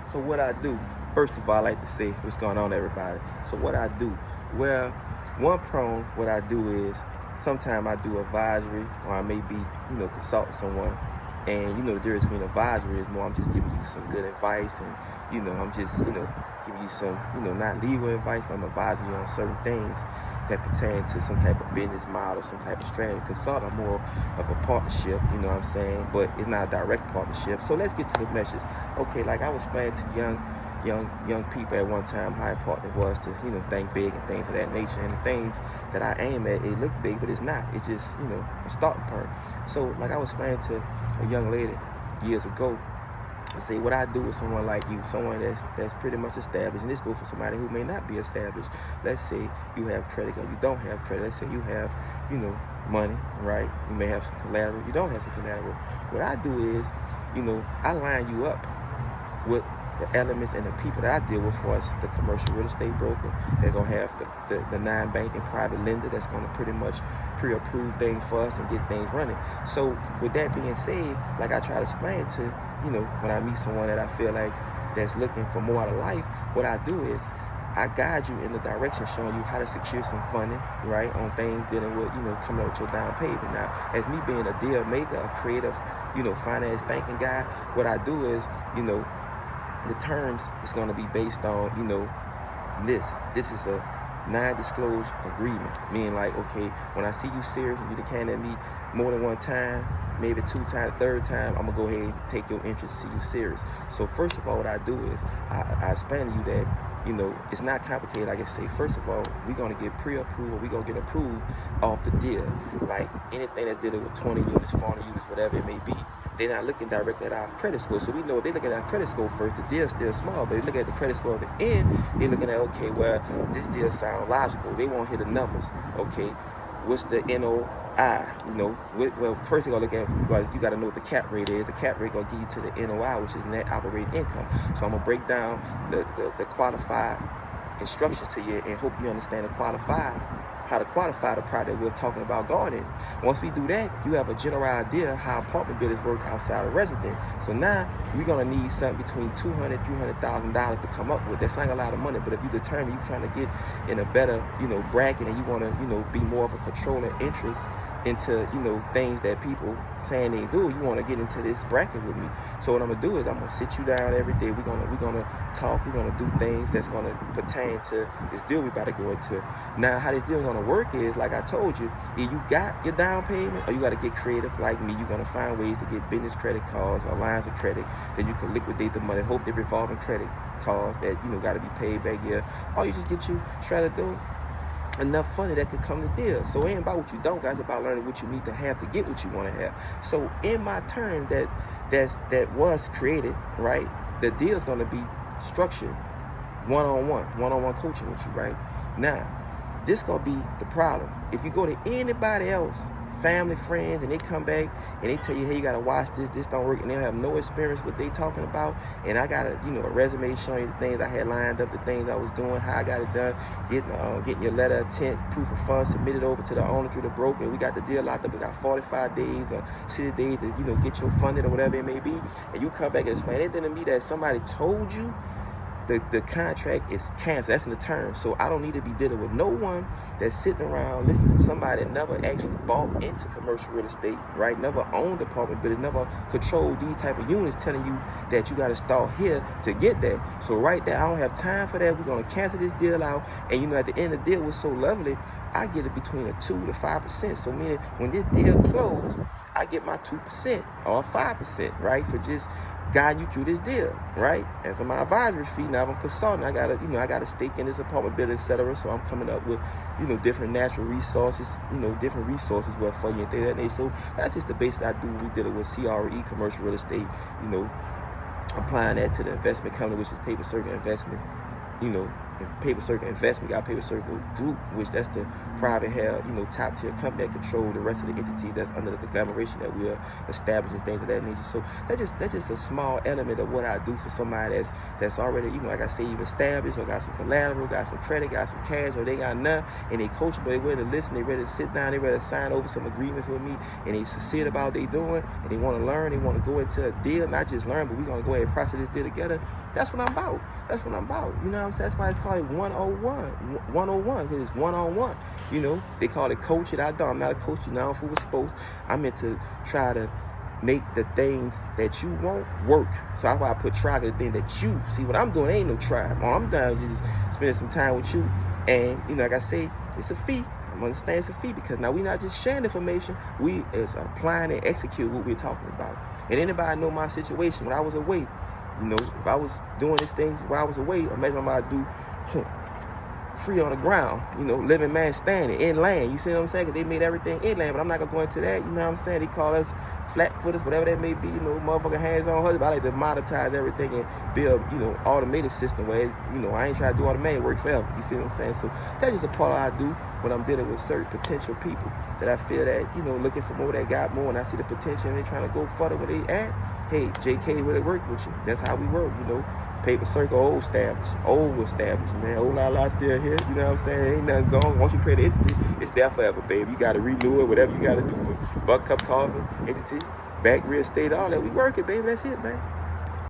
So what I do, first of all, I like to say what's going on, everybody. So what I do, well, one prong, what I do is sometimes I do advisory, or I may be, consult someone. And the difference between advisory is more I'm just giving you some good advice, and I'm just giving you some not legal advice, but I'm advising you on certain things that pertain to some type of business model, some type of strategy. Consult are more of a partnership, you know what I'm saying? But it's not a direct partnership. So let's get to the message. Okay, like I was explaining to young people at one time how important it was to think big and things of that nature, and the things that I aim at, it look big, but it's not. It's just a starting point. So like I was explaining to a young lady years ago, I say what I do with someone like you, someone that's pretty much established, and this goes for somebody who may not be established. Let's say you have credit or you don't have credit. Let's say you have money, right? You may have some collateral, you don't have some collateral. What I do is I line you up with the elements and the people that I deal with, for us, the commercial real estate broker. They're going to have the non-banking private lender that's going to pretty much pre-approve things for us and get things running. So with that being said, like I try to explain to, when I meet someone that I feel like that's looking for more out of life, what I do is I guide you in the direction showing you how to secure some funding, right, on things dealing with, coming up with your down payment. Now, as me being a deal maker, a creative, finance thinking guy, what I do is, the terms is going to be based on, this is a non-disclosed agreement, meaning like, okay, when I see you serious and you decline at me more than one time, maybe two times, third time, I'm gonna go ahead and take your interest and see you serious. So first of all, what I do is I explain to you that it's not complicated. Like I say, first of all, we're gonna get pre-approved, or we're gonna get approved off the deal. Like anything that's dealing with 20 units, 40 units, whatever it may be, they're not looking directly at our credit score. So we know if they look at our credit score first, the deal's still small, but they look at the credit score at the end, they're looking at, okay, well, this deal sounds logical. They won't hit the numbers. Okay, what's the NOI? Well, first you gotta look at, you gotta know what the cap rate is. The cap rate gonna give you to the NOI, which is net operating income. So I'm gonna break down the qualified instructions to you and hope you understand how to qualify the product we're talking about going in. Once we do that, you have a general idea how apartment buildings work outside of resident. So now we're gonna need something between $200,000, $300,000 to come up with. That's not a lot of money, but if you determine you're trying to get in a better, bracket, and you wanna, be more of a controlling interest into, things that people saying they do, you wanna get into this bracket with me. So what I'm gonna do is I'm gonna sit you down every day. We're gonna talk. We're gonna do things that's gonna pertain to this deal we about to go into. Now, how this deal is gonna work is, like I told you, if you got your down payment, or you gotta get creative like me, you're gonna find ways to get business credit cards or lines of credit that you can liquidate the money. Hope they're revolving credit cards that gotta be paid back here. Or you just get you try to do enough funding that could come to deal. So it ain't about what you don't, guys. It's about learning what you need to have to get what you want to have. So in my term that was created, right, the deal is going to be structured one-on-one coaching with you, right? Now, this going to be the problem. If you go to anybody else, family, friends, and they come back and they tell you, hey, you got to watch this don't work, and they have no experience what they talking about, and I got a resume showing you the things I had lined up, the things I was doing, how I got it done, getting your letter of intent, proof of funds submitted over to the owner through the broker. We got the deal locked up. We got 45 days or 60 days to get your funding or whatever it may be, and you come back and explain anything to me that somebody told you, the contract is canceled. That's in the term. So I don't need to be dealing with no one that's sitting around listening to somebody that never actually bought into commercial real estate, right? Never owned apartment buildings, never controlled these type of units, telling you that you got to start here to get that. So right there, I don't have time for that. We're going to cancel this deal out. And at the end of the deal was so lovely, I get it between a 2 to 5%. So meaning when this deal closed, I get my 2% or 5%, right? For just guide you through this deal, right? As my advisory fee, now I'm consulting. I got a stake in this apartment building, etc. So I'm coming up with, different natural resources, different resources for you and things like that. So that's just the basic I do. We dealing with CRE, commercial real estate, applying that to the investment company, which is Paper Circle Investment, Paper Circle Investment, got Paper Circle Group, which that's the private held, top tier company that control the rest of the entity that's under the conglomeration that we are establishing, things of that nature. So that's just a small element of what I do for somebody that's already, like I say, you've established or got some collateral, got some credit, got some cash, or they got none, and they coach, but they ready to listen, they ready to sit down, they ready to sign over some agreements with me, and they sincere about what they doing, and they want to learn, they want to go into a deal, not just learn, but we're going to go ahead and process this deal together. That's what I'm about. That's what I'm about. You know what I'm saying? That's why it's called it 101, because it's one-on-one. They call it coach it. I'm not a coach, I don't fool with sports. I'm meant to try to make the things that you want work. So that's why I put try, the thing that you see. What I'm doing ain't no try. All I'm doing is just spending some time with you. And like I say, it's a fee. I understand it's a fee, because now we're not just sharing information, we is applying and execute what we're talking about. And anybody know my situation when I was away. If I was doing these things while I was away, imagine what I do free on the ground, living man standing, inland. You see what I'm saying? Because they made everything inland, but I'm not going to go into that. You know what I'm saying? They call us flat-footers, whatever that may be, motherfucking hands-on husband. I like to monetize everything and build, automated system where, I ain't trying to do all the manual work forever. You see what I'm saying? So that's just a part of what I do when I'm dealing with certain potential people that I feel that, looking for more, that got more, and I see the potential and they trying to go further where they at. Hey, JK, will it work with you? That's how we work, Paper Circle, old established, man. Old La still here, you know what I'm saying? Ain't nothing gone. Once you create an entity, it's there forever, baby. You got to renew it, whatever you got to do. Buck Cup Coffee, entity, back real estate, all that. We work it, baby. That's it, man.